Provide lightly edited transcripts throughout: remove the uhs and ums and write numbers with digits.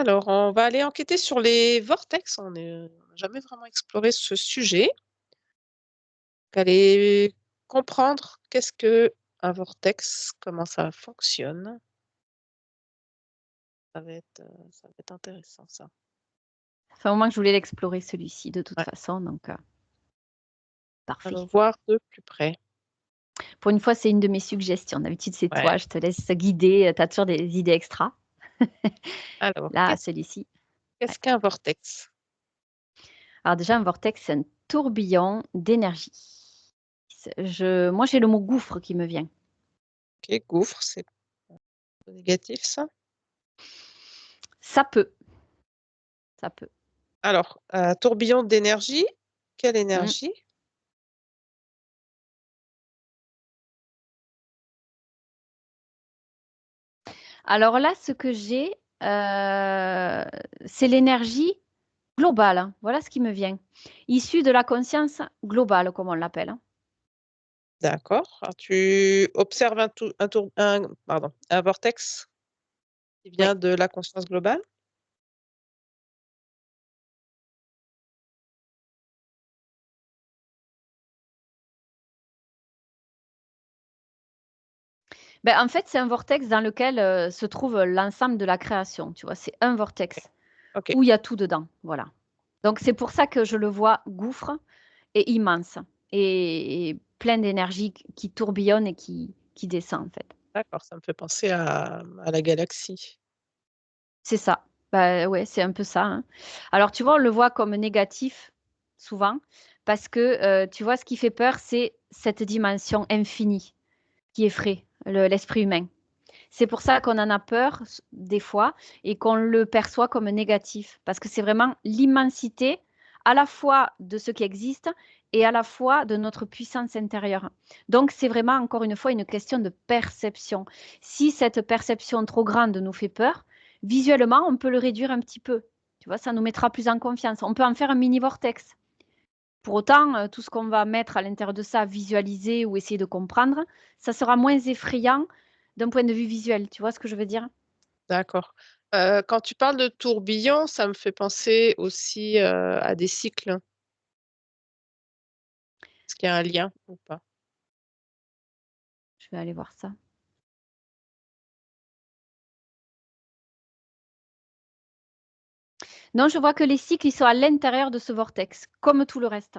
Alors, on va aller enquêter sur les vortex. On n'a jamais vraiment exploré ce sujet. Aller comprendre qu'est-ce que un vortex, comment ça fonctionne. Ça va être intéressant ça. Ça fait un moment que je voulais l'explorer celui-ci de toute Ouais, façon, donc allons parfait. voir de plus près. Pour une fois, c'est une de mes suggestions. D'habitude, c'est Ouais. toi, je te laisse guider, tu as toujours des idées extra. Alors, Là, qu'est-ce celui-ci. Ouais. qu'est-ce qu'un vortex? Alors déjà, un vortex, c'est un tourbillon d'énergie. Moi, j'ai le mot gouffre qui me vient. OK, gouffre, c'est négatif ça? Ça peut, ça peut. Alors, tourbillon d'énergie, quelle Mm. énergie? Alors là, ce que j'ai, c'est l'énergie globale, hein. Voilà ce qui me vient. Issue de la conscience globale, comme on l'appelle, hein. D'accord. Alors tu observes un vortex qui Oui. vient de la conscience globale? Ben, en fait, c'est un vortex dans lequel se trouve l'ensemble de la création. Tu vois, c'est un OK. vortex OK. où il y a tout dedans. Voilà. Donc, c'est pour ça que je le vois gouffre et immense et plein d'énergie qui tourbillonne et qui descend, en fait. D'accord, ça me fait penser à la galaxie. C'est ça. Bah, ouais, c'est un peu ça, hein. Alors, tu vois, on le voit comme négatif souvent parce que tu vois, ce qui fait peur, c'est cette dimension infinie qui effraie l'esprit humain. C'est pour ça qu'on en a peur des fois et qu'on le perçoit comme négatif, parce que c'est vraiment l'immensité à la fois de ce qui existe et à la fois de notre puissance intérieure. Donc c'est vraiment encore une fois une question de perception. Si cette perception trop grande nous fait peur, visuellement, on peut le réduire un petit peu. Tu vois, ça nous mettra plus en confiance. On peut en faire un mini vortex. Pour autant, tout ce qu'on va mettre à l'intérieur de ça, visualiser ou essayer de comprendre, ça sera moins effrayant d'un point de vue visuel. Tu vois ce que je veux dire? D'accord. Quand tu parles de tourbillon, ça me fait penser aussi, à des cycles. Est-ce qu'il y a un lien ou pas? Je vais aller voir ça. Non, je vois que les cycles, ils sont à l'intérieur de ce vortex, comme tout le reste.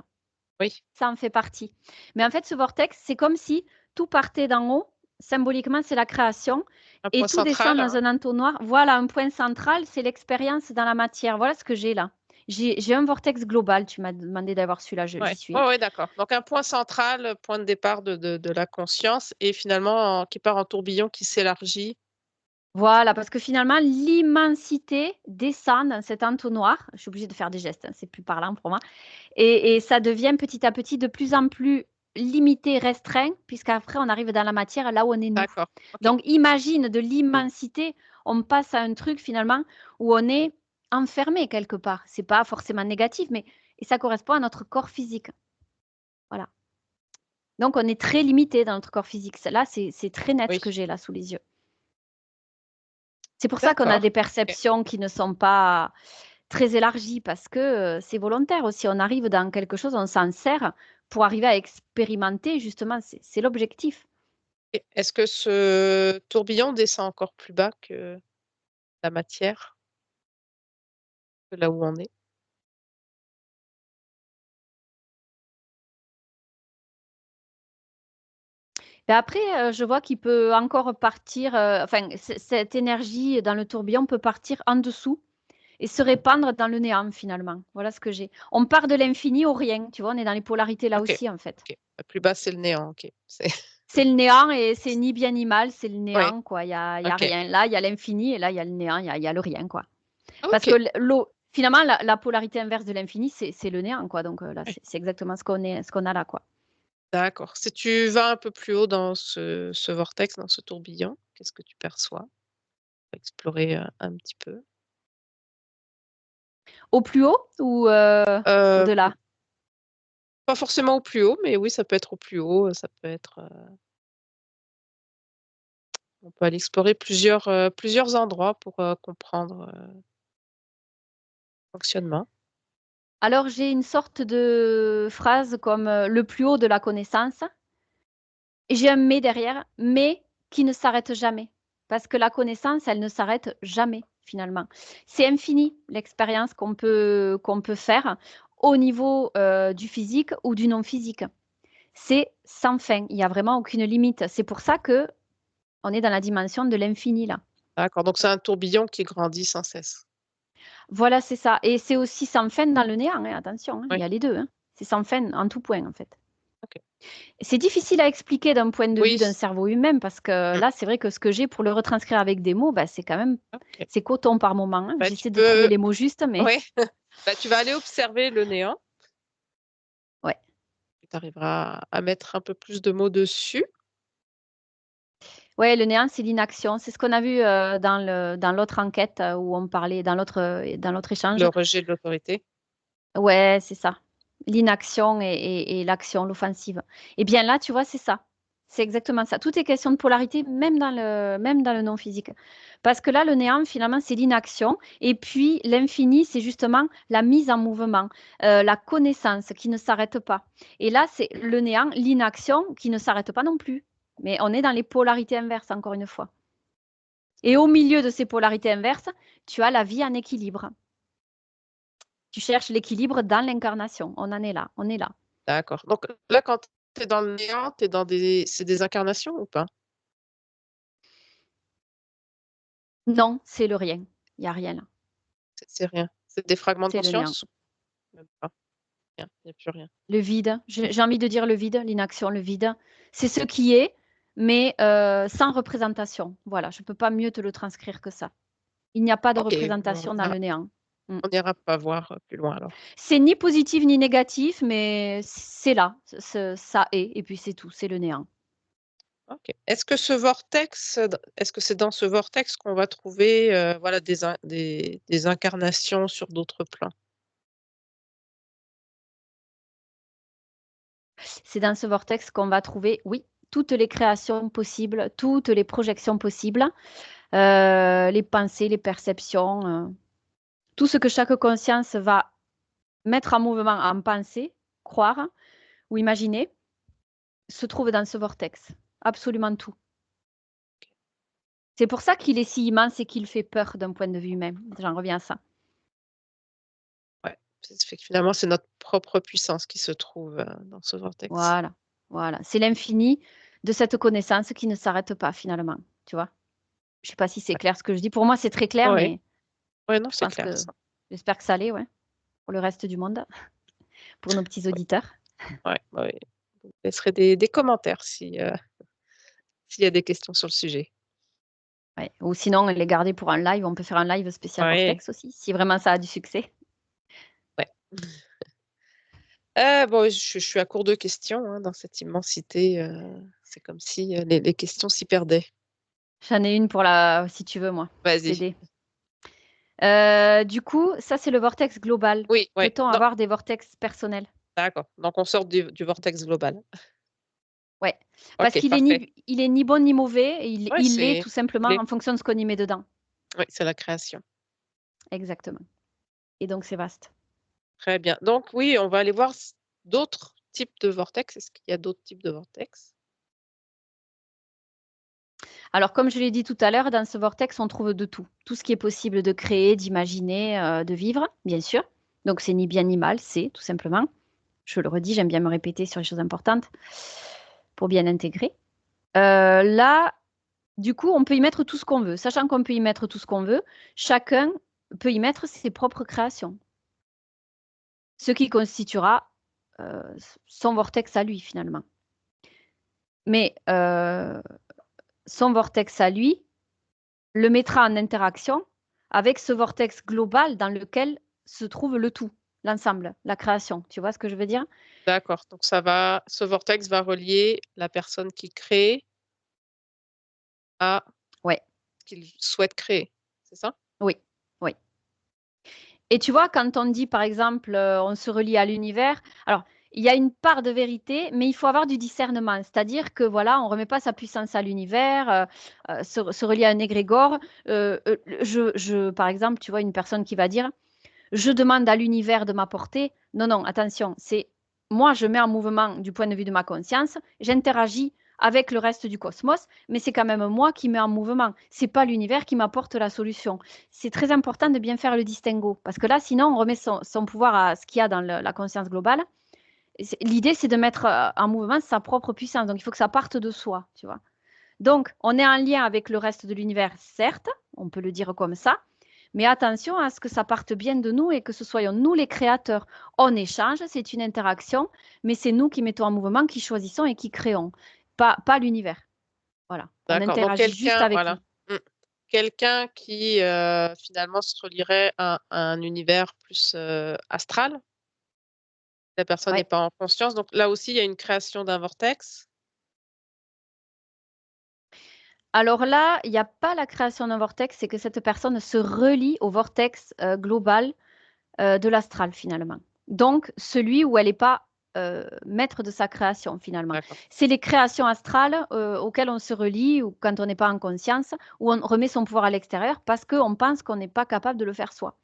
Oui, Ça en fait partie. Mais en fait, ce vortex, c'est comme si tout partait d'en haut. Symboliquement, c'est la création. un Et point tout descend central, dans hein. un entonnoir. Voilà, un point central, c'est l'expérience dans la matière. Voilà ce que j'ai là. J'ai un vortex global. Tu m'as demandé d'avoir celui-là, j'y Ouais. suis. Ouais, ouais, d'accord. Donc un point central, point de départ de la conscience et finalement qui part en tourbillon qui s'élargit. Voilà, parce que finalement, l'immensité descend dans cet entonnoir. Je suis obligée de faire des gestes, hein, c'est plus parlant pour moi. Et ça devient petit à petit de plus en plus limité, restreint, puisqu'après, on arrive dans la matière, là où on est nous. D'accord, OK. Donc, imagine de l'immensité, on passe à un truc finalement où on est enfermé quelque part. C'est pas forcément négatif, mais et ça correspond à notre corps physique. Voilà. Donc, on est très limité dans notre corps physique. Là, c'est très net ce Oui, que j'ai là sous les yeux. C'est pour ça qu'on a d'accord. des OK. perceptions qui ne sont pas très élargies parce que c'est volontaire aussi. On arrive dans quelque chose, on s'en sert pour arriver à expérimenter, justement, c'est l'objectif. Et est-ce que ce tourbillon descend encore plus bas que la matière, que là où on est? Et après, je vois qu'il peut encore partir, enfin, cette énergie dans le tourbillon peut partir en dessous et se répandre dans le néant finalement. Voilà ce que j'ai. On part de l'infini au rien, tu vois, on est dans les polarités là OK, aussi en fait. OK. Plus bas, c'est le néant, OK. C'est C'est le néant et c'est ni bien ni mal, c'est le ouais, néant quoi. Il y a OK. rien. Là, il y a l'infini et là, il y a le néant, il y a le rien quoi. Parce que OK. l'eau, finalement, la polarité inverse de l'infini, c'est le néant, quoi. Donc là, Ouais, c'est exactement ce qu'on a là, quoi. d'accord. Si tu vas un peu plus haut dans ce vortex, dans ce tourbillon, qu'est-ce que tu perçois? Explorer, un petit peu. Au plus haut ou Heu, au-delà? Pas forcément au plus haut, mais oui, ça peut être au plus haut, ça peut être, on peut aller explorer plusieurs endroits pour, comprendre. Fonctionnement. Alors, j'ai une sorte de phrase comme le plus haut de la connaissance. Et j'ai un mais derrière, mais qui ne s'arrête jamais. Parce que la connaissance, elle ne s'arrête jamais, finalement. C'est infini, l'expérience qu'on peut faire au niveau du physique ou du non-physique. C'est sans fin. Il n'y a vraiment aucune limite. C'est pour ça que on est dans la dimension de l'infini, là. D'accord. Donc, c'est un tourbillon qui grandit sans cesse. Voilà, c'est ça. Et c'est aussi sans fin dans le néant, hein, attention, hein, il Oui. y a les deux, hein. C'est sans fin en tout point, en fait. OK. C'est difficile à expliquer d'un point de vue Oui. d'un cerveau humain parce que Mm. là, c'est vrai que ce que j'ai pour le retranscrire avec des mots, bah, c'est quand même, OK. c'est coton par moment, hein. Bah, tu J'essaie de trouver peux. les mots justes, mais Oui. Bah, tu vas aller observer le néant. ouais. Tu arriveras à mettre un peu plus de mots dessus. Ouais, le néant, c'est l'inaction. C'est ce qu'on a vu dans l'autre enquête où on parlait, dans l'autre échange. Le rejet de l'autorité. Ouais, c'est ça. L'inaction et l'action, l'offensive. Et bien là, tu vois, c'est ça. C'est exactement ça. Tout est question de polarité, même dans le non physique. Parce que là, le néant, finalement, c'est l'inaction. Et puis, l'infini, c'est justement la mise en mouvement, la connaissance qui ne s'arrête pas. Et là, c'est le néant, l'inaction qui ne s'arrête pas non plus. Mais on est dans les polarités inverses, encore une fois. Et au milieu de ces polarités inverses, tu as la vie en équilibre. Tu cherches l'équilibre dans l'incarnation. On en est là, on est là. D'accord. Donc, là, quand tu es dans le néant, tu es dans des. C'est des incarnations ou pas? Non, c'est le rien. Il n'y a rien là. C'est rien. C'est des fragments de C'est le néant. conscience? Même pas. Rien. Il n'y a plus rien. Le vide. J'ai envie de dire le vide, l'inaction, le vide. C'est ce qui est, mais sans représentation. Voilà, je ne peux pas mieux te le transcrire que ça. Il n'y a pas de OK. Bon, représentation dans le néant. Mm. on n'ira pas voir plus loin alors. C'est ni positif ni négatif, mais c'est là. Ça est, et puis c'est tout. C'est le néant. OK. Est-ce que ce vortex, est-ce que c'est dans ce vortex qu'on va trouver voilà, des incarnations sur d'autres plans? C'est dans ce vortex qu'on va trouver, oui, toutes les créations possibles, toutes les projections possibles, les pensées, les perceptions, tout ce que chaque conscience va mettre en mouvement en pensée, croire ou imaginer, se trouve dans ce vortex. Absolument tout. C'est pour ça qu'il est si immense et qu'il fait peur d'un point de vue humain. J'en reviens à ça. Ouais. Ça fait que finalement, c'est notre propre puissance qui se trouve dans ce vortex. Voilà, voilà. C'est l'infini de cette connaissance qui ne s'arrête pas finalement. Tu vois? Je ne sais pas si c'est Ouais. clair ce que je dis. Pour moi, c'est très clair, Ouais. mais Ouais, non, je c'est pense clair que ça. j'espère que ça l'est, ouais, pour le reste du monde, pour nos petits auditeurs. Ouais, ouais. Vous laisserez des commentaires si, s'il y a des questions sur le sujet. Ouais. Ou sinon, les garder pour un live. On peut faire un live spécial Ouais, Vortex aussi, si vraiment ça a du succès. ouais. Bon, je suis à court de questions, hein, dans cette immensité, c'est comme si, les questions s'y perdaient. J'en ai une pour la, si tu veux, moi, pour Vas-y. t'aider. Du coup, ça, c'est le vortex global. Oui, ouais. Peut-on Non, avoir des vortex personnels? d'accord. Donc on sort du vortex global. Ouais, parce OK, qu'il est parfait. il est ni bon ni mauvais, et Ouais, il l'est c'est tout simplement les en fonction de ce qu'on y met dedans. oui, c'est la création. Exactement. Et donc, c'est vaste. Très bien. Donc oui, on va aller voir d'autres types de vortex. Est-ce qu'il y a d'autres types de vortex? Alors, comme je l'ai dit tout à l'heure, dans ce vortex, on trouve de tout. Tout ce qui est possible de créer, d'imaginer, de vivre, bien sûr. Donc, c'est ni bien ni mal, c'est tout simplement. Je le redis, j'aime bien me répéter sur les choses importantes pour bien intégrer. Là, du coup, on peut y mettre tout ce qu'on veut. Sachant qu'on peut y mettre tout ce qu'on veut, chacun peut y mettre ses propres créations. Ce qui constituera euh, son vortex à lui, finalement. Mais son vortex à lui le mettra en interaction avec ce vortex global dans lequel se trouve le tout, l'ensemble, la création. Tu vois ce que je veux dire? D'accord. Donc ce vortex va relier la personne qui crée à Ouais, ce qu'il souhaite créer. C'est ça? oui, oui. Et tu vois, quand on dit, par exemple, on se relie à l'univers, alors, il y a une part de vérité, mais il faut avoir du discernement. C'est-à-dire que, voilà, on ne remet pas sa puissance à l'univers, se relier à un égrégore. Par exemple, tu vois, une personne qui va dire, je demande à l'univers de m'apporter. Non, non, attention, c'est moi, je mets en mouvement du point de vue de ma conscience, j'interagis avec le reste du cosmos, mais c'est quand même moi qui mets en mouvement. C'est pas l'univers qui m'apporte la solution. C'est très important de bien faire le distinguo, parce que là, sinon, on remet son pouvoir à ce qu'il y a dans la conscience globale. L'idée, c'est de mettre en mouvement sa propre puissance. Donc, il faut que ça parte de soi, tu vois. Donc, on est en lien avec le reste de l'univers, certes, on peut le dire comme ça, mais attention à ce que ça parte bien de nous et que ce soyons nous les créateurs. On échange, c'est une interaction, mais c'est nous qui mettons en mouvement, qui choisissons et qui créons, pas l'univers. Voilà, on D'accord, donc interagit juste quelqu'un, avec voilà. lui. Mmh. Quelqu'un qui, finalement se relierait à un univers plus, astral. La personne n'est Ouais. pas en conscience, donc là aussi, il y a une création d'un vortex? Alors là, il n'y a pas la création d'un vortex, c'est que cette personne se relie au vortex global de l'astral finalement. Donc, celui où elle n'est pas maître de sa création finalement. D'accord. C'est les créations astrales auxquelles on se relie ou quand on n'est pas en conscience, où on remet son pouvoir à l'extérieur parce qu'on pense qu'on n'est pas capable de le faire soi.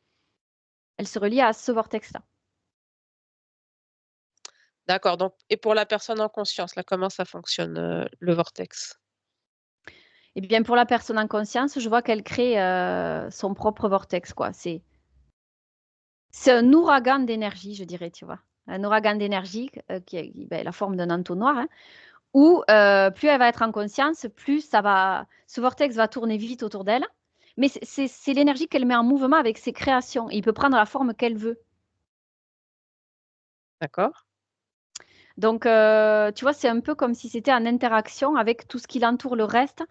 Elle se relie à ce vortex-là. D'accord, donc et pour la personne en conscience, là, comment ça fonctionne, le vortex? Et bien pour la personne en conscience, je vois qu'elle crée son propre vortex, quoi. C'est un ouragan d'énergie, je dirais, tu vois. Un ouragan d'énergie qui a ben, la forme d'un entonnoir, hein, où plus elle va être en conscience, plus ce vortex va tourner vite autour d'elle. Mais c'est l'énergie qu'elle met en mouvement avec ses créations. Il peut prendre la forme qu'elle veut. D'accord. Donc, tu vois, c'est un peu comme si c'était en interaction avec tout ce qui l'entoure, le reste.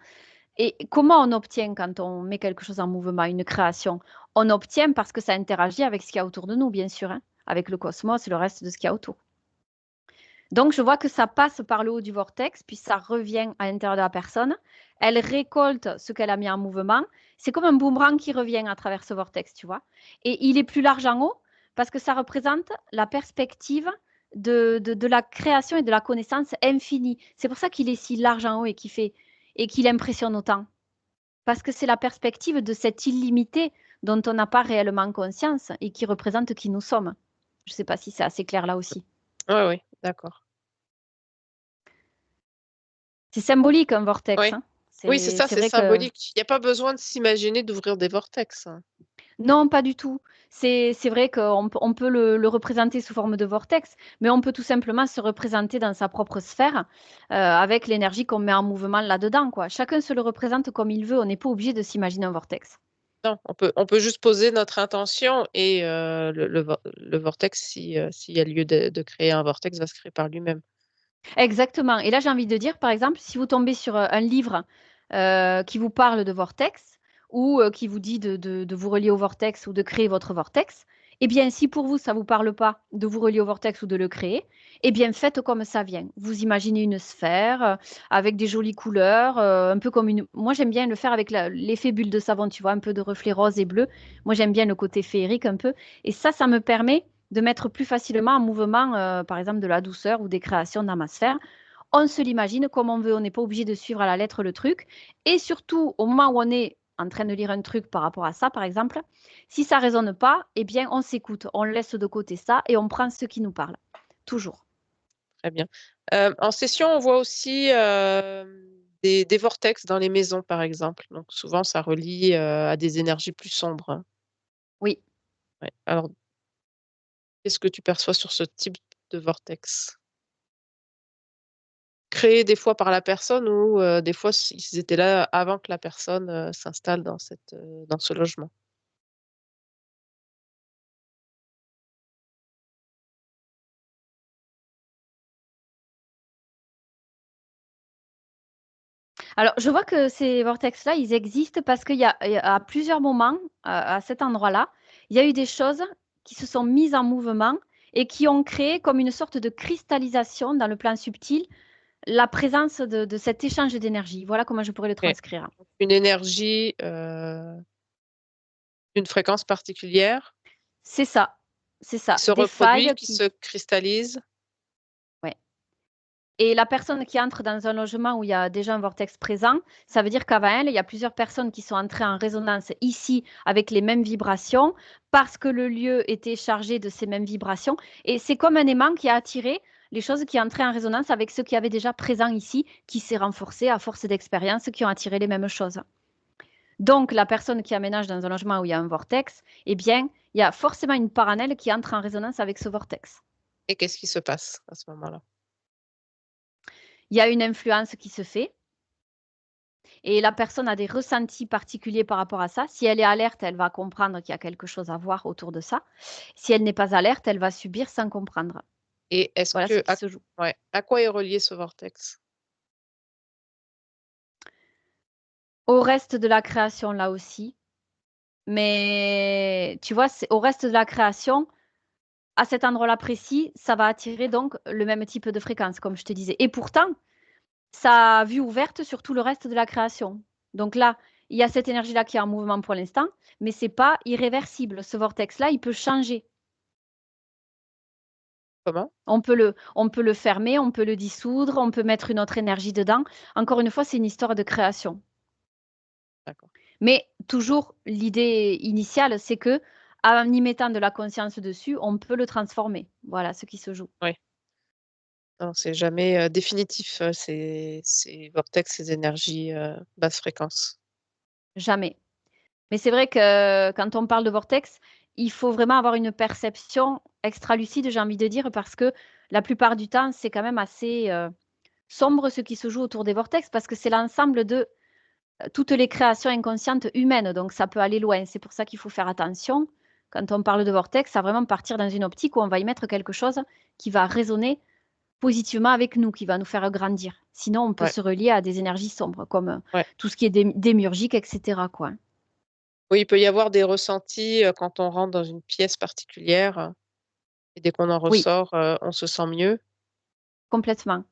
Et comment on obtient quand on met quelque chose en mouvement, une création? On obtient parce que ça interagit avec ce qu'il y a autour de nous, bien sûr, hein, avec le cosmos et le reste de ce qu'il y a autour. Donc, je vois que ça passe par le haut du vortex, puis ça revient à l'intérieur de la personne. Elle récolte ce qu'elle a mis en mouvement. C'est comme un boomerang qui revient à travers ce vortex, tu vois. Et il est plus large en haut parce que ça représente la perspective de la création et de la connaissance infinie. C'est pour ça qu'il est si large en haut et qu'il impressionne autant. Parce que c'est la perspective de cet illimité dont on n'a pas réellement conscience et qui représente qui nous sommes. Je ne sais pas si c'est assez clair là aussi. Oui, oui, d'accord. C'est symbolique un vortex, Oui. hein. Oui, c'est ça, C'est c'est vrai que symbolique. Il y a pas besoin de s'imaginer d'ouvrir des vortex, hein. non, pas du tout. C'est vrai qu'on peut le représenter sous forme de vortex, mais on peut tout simplement se représenter dans sa propre sphère avec l'énergie qu'on met en mouvement là-dedans, quoi. Chacun se le représente comme il veut. On n'est pas obligé de s'imaginer un vortex. Non, on peut juste poser notre intention et le vortex si, s'il y a lieu de créer un vortex, va se créer par lui-même. Exactement. Et là, j'ai envie de dire, par exemple, si vous tombez sur un livre qui vous parle de vortex ou qui vous dit de vous relier au vortex ou de créer votre vortex, eh bien, si pour vous, ça ne vous parle pas de vous relier au vortex ou de le créer, eh bien, faites comme ça vient. Vous imaginez une sphère avec des jolies couleurs, un peu comme une... Moi, j'aime bien le faire avec l'effet bulle de savon, tu vois, un peu de reflets rose et bleu. Moi, j'aime bien le côté féerique un peu. Et ça me permet de mettre plus facilement en mouvement, par exemple, de la douceur ou des créations dans ma sphère. On se l'imagine comme on veut, on n'est pas obligé de suivre à la lettre le truc. Et surtout, au moment où on est en train de lire un truc par rapport à ça, par exemple, si ça ne résonne pas, eh bien, on s'écoute, on laisse de côté ça et on prend ce qui nous parle. Toujours. Très bien. En session, on voit aussi, des vortex dans les maisons, par exemple. Donc souvent, ça relie, à des énergies plus sombres, hein. Oui. Ouais. Alors, qu'est-ce que tu perçois sur ce type de vortex? Créés des fois par la personne ou, des fois ils étaient là avant que la personne, s'installe dans ce logement? Alors, je vois que ces vortex-là, ils existent parce qu'il y a à plusieurs moments, à cet endroit-là, il y a eu des choses qui se sont mises en mouvement et qui ont créé comme une sorte de cristallisation dans le plan subtil, la présence de cet échange d'énergie. Voilà comment je pourrais le OK. transcrire. Une énergie, d'une fréquence particulière C'est ça, c'est qui ça. se Des reproduit, failles qui qui, se cristallise? ouais. Et la personne qui entre dans un logement où il y a déjà un vortex présent, ça veut dire qu'avant elle, il y a plusieurs personnes qui sont entrées en résonance ici avec les mêmes vibrations parce que le lieu était chargé de ces mêmes vibrations. Et c'est comme un aimant qui a attiré les choses qui entraient en résonance avec ceux qui avaient déjà présent ici, qui s'est renforcé à force d'expérience, qui ont attiré les mêmes choses. Donc, la personne qui aménage dans un logement où il y a un vortex, eh bien, il y a forcément une part en elle qui entre en résonance avec ce vortex. Et qu'est-ce qui se passe à ce moment-là? Il y a une influence qui se fait et la personne a des ressentis particuliers par rapport à ça. Si elle est alerte, elle va comprendre qu'il y a quelque chose à voir autour de ça. Si elle n'est pas alerte, elle va subir sans comprendre. Et est-ce Voilà ce que qui se joue. ouais, à quoi est relié ce vortex? Au reste de la création, là aussi. Mais tu vois, c'est au reste de la création, à cet endroit-là précis, ça va attirer donc le même type de fréquence, comme je te disais. Et pourtant, ça a vue ouverte sur tout le reste de la création. Donc là, il y a cette énergie-là qui est en mouvement pour l'instant, mais c'est pas irréversible. Ce vortex-là, il peut changer. Comment? On peut le fermer, on peut le dissoudre, on peut mettre une autre énergie dedans. Encore une fois, c'est une histoire de création. D'accord. Mais toujours, l'idée initiale, c'est que en y mettant de la conscience dessus, on peut le transformer. Voilà ce qui se joue. Oui. Non, c'est jamais, définitif, ces vortex, ces énergies, basse fréquence. Jamais. Mais c'est vrai que quand on parle de vortex, il faut vraiment avoir une perception extra lucide, j'ai envie de dire, parce que la plupart du temps, c'est quand même assez sombre ce qui se joue autour des vortex, parce que c'est l'ensemble de toutes les créations inconscientes humaines, donc ça peut aller loin. C'est pour ça qu'il faut faire attention. Quand on parle de vortex, à vraiment partir dans une optique où on va y mettre quelque chose qui va résonner positivement avec nous, qui va nous faire grandir. Sinon, on peut Ouais, se relier à des énergies sombres, comme ouais. tout ce qui est démiurgique, etc., quoi. Oui, il peut y avoir des ressentis, quand on rentre dans une pièce particulière, et dès qu'on en Oui, ressort, on se sent mieux. complètement.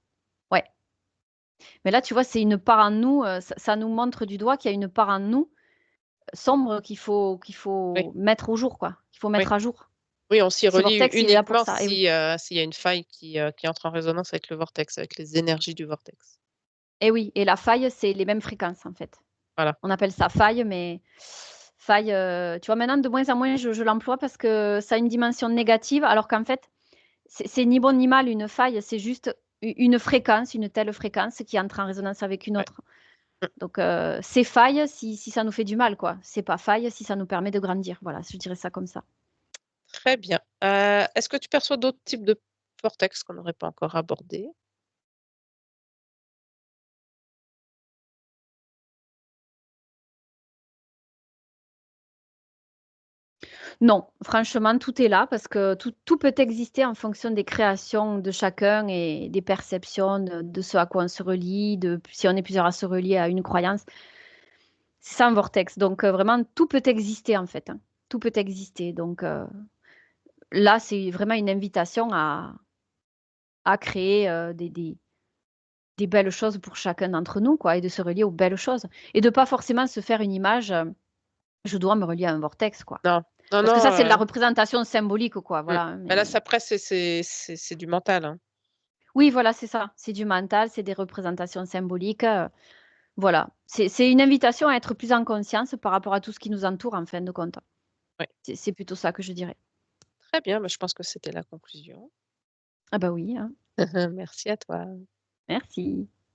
Ouais. Mais là, tu vois, c'est une part en nous, ça nous montre du doigt qu'il y a une part en nous sombre qu'il faut Oui, mettre au jour, quoi. Qu'il faut oui. mettre à jour. Oui, on s'y Ce relie vortex, il est là pour uniquement ça. Et oui. si, s'il y a une faille qui entre en résonance avec le vortex, avec les énergies du vortex. Et oui, et la faille, c'est les mêmes fréquences, en fait. Voilà. On appelle ça faille, mais faille, tu vois, maintenant, de moins en moins, je l'emploie parce que ça a une dimension négative, alors qu'en fait, c'est ni bon ni mal une faille, c'est juste une fréquence, une telle fréquence qui entre en résonance avec une Ouais. autre. Donc, c'est faille si ça nous fait du mal, quoi. C'est pas faille si ça nous permet de grandir. Voilà, je dirais ça comme ça. Très bien. Est-ce que tu perçois d'autres types de vortex qu'on n'aurait pas encore abordés? Non, franchement, tout est là parce que tout peut exister en fonction des créations de chacun et des perceptions de ce à quoi on se relie, si on est plusieurs à se relier à une croyance. C'est ça un vortex. Donc, vraiment, tout peut exister en fait, hein. Tout peut exister. Donc, là, c'est vraiment une invitation à créer des belles choses pour chacun d'entre nous, quoi, et de se relier aux belles choses. Et de pas forcément se faire une image, je dois me relier à un vortex, quoi. Non. Non, Parce que ça, non, c'est de la représentation symbolique, quoi, mmh. voilà, hein, Bah, là, mais c'est après c'est du mental, hein. oui, voilà, c'est ça. C'est du mental, c'est des représentations symboliques, voilà. C'est une invitation à être plus en conscience par rapport à tout ce qui nous entoure, en fin de compte. Ouais. C'est plutôt ça que je dirais. Très bien, bah, je pense que c'était la conclusion. Ah bah oui, hein. Merci à toi. Merci.